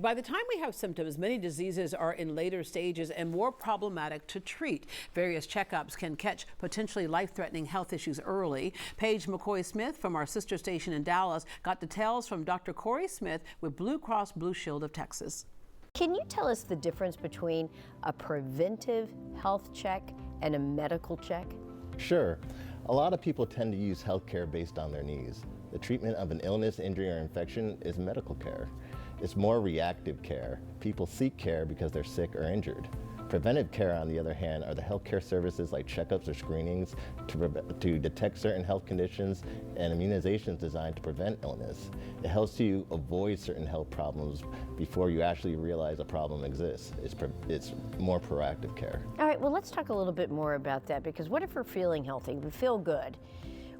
By the time we have symptoms, many diseases are in later stages and more problematic to treat. Various checkups can catch potentially life-threatening health issues early. Paige McCoy-Smith from our sister station in Dallas got details from Dr. Corey Smith with Blue Cross Blue Shield of Texas. Can you tell us the difference between a preventive health check and a medical check? Sure. A lot of people tend to use healthcare based on their needs. The treatment of an illness, injury, or infection is medical care. It's more reactive care. People seek care because they're sick or injured. Preventive care, on the other hand, are the healthcare services like checkups or screenings to detect certain health conditions and immunizations designed to prevent illness. It helps you avoid certain health problems before you actually realize a problem exists. It's more proactive care. All right, well, let's talk a little bit more about that, because what if we're feeling healthy, we feel good?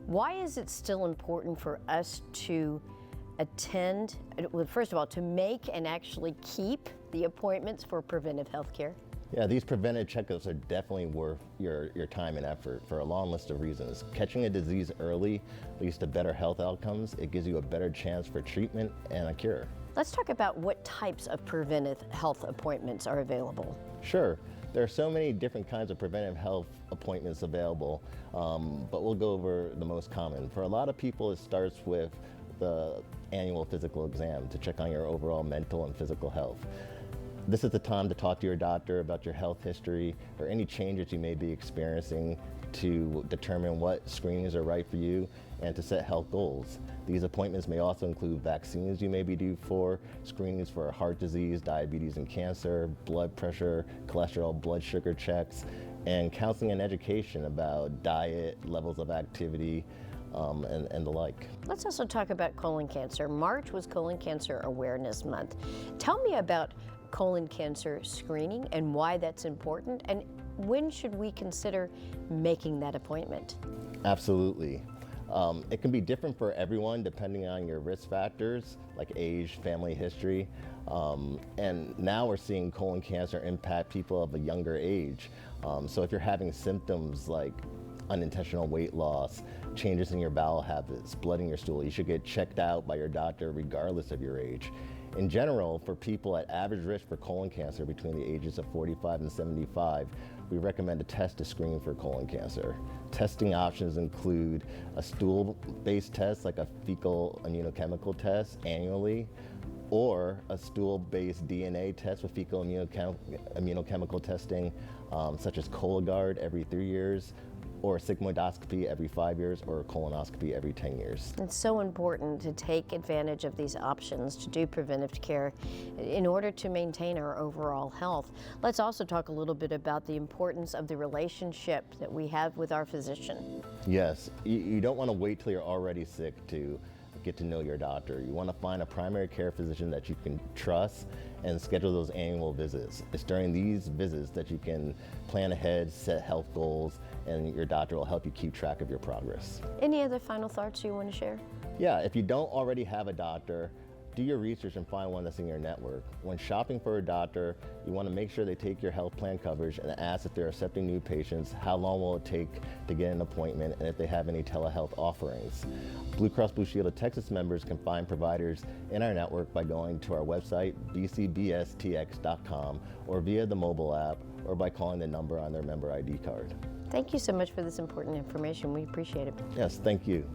Why is it still important for us to attend, well, first of all, to make and actually keep the appointments for preventive health care? Yeah, these preventive checkups are definitely worth your time and effort for a long list of reasons. Catching a disease early leads to better health outcomes. It gives you a better chance for treatment and a cure. Let's talk about what types of preventive health appointments are available. Sure. There are so many different kinds of preventive health appointments available, but we'll go over the most common. For a lot of people, it starts with the annual physical exam to check on your overall mental and physical health. This is the time to talk to your doctor about your health history or any changes you may be experiencing to determine what screenings are right for you and to set health goals. These appointments may also include vaccines you may be due for, screenings for heart disease, diabetes and cancer, blood pressure, cholesterol, blood sugar checks, and counseling and education about diet, levels of activity, and the like. Let's also talk about colon cancer. March was Colon Cancer Awareness Month. Tell me about colon cancer screening and why that's important, and when should we consider making that appointment? Absolutely. It can be different for everyone depending on your risk factors like age, family history, and now we're seeing colon cancer impact people of a younger age. So if you're having symptoms like unintentional weight loss, changes in your bowel habits, blood in your stool, you should get checked out by your doctor regardless of your age. In general, for people at average risk for colon cancer between the ages of 45 and 75, we recommend a test to screen for colon cancer. Testing options include a stool-based test like a fecal immunochemical test annually, or a stool-based DNA test with fecal immunochemical testing, such as Cologuard every 3 years, or a sigmoidoscopy every 5 years, or a colonoscopy every 10 years. It's so important to take advantage of these options to do preventive care in order to maintain our overall health. Let's also talk a little bit about the importance of the relationship that we have with our physician. Yes, you don't want to wait till you're already sick to get to know your doctor. You want to find a primary care physician that you can trust and schedule those annual visits. It's during these visits that you can plan ahead, set health goals, and your doctor will help you keep track of your progress. Any other final thoughts you want to share? Yeah, if you don't already have a doctor, do your research and find one that's in your network. When shopping for a doctor, you want to make sure they take your health plan coverage and ask if they're accepting new patients, how long will it take to get an appointment, and if they have any telehealth offerings. Blue Cross Blue Shield of Texas members can find providers in our network by going to our website, bcbstx.com, or via the mobile app, or by calling the number on their member ID card. Thank you so much for this important information. We appreciate it. Yes, thank you.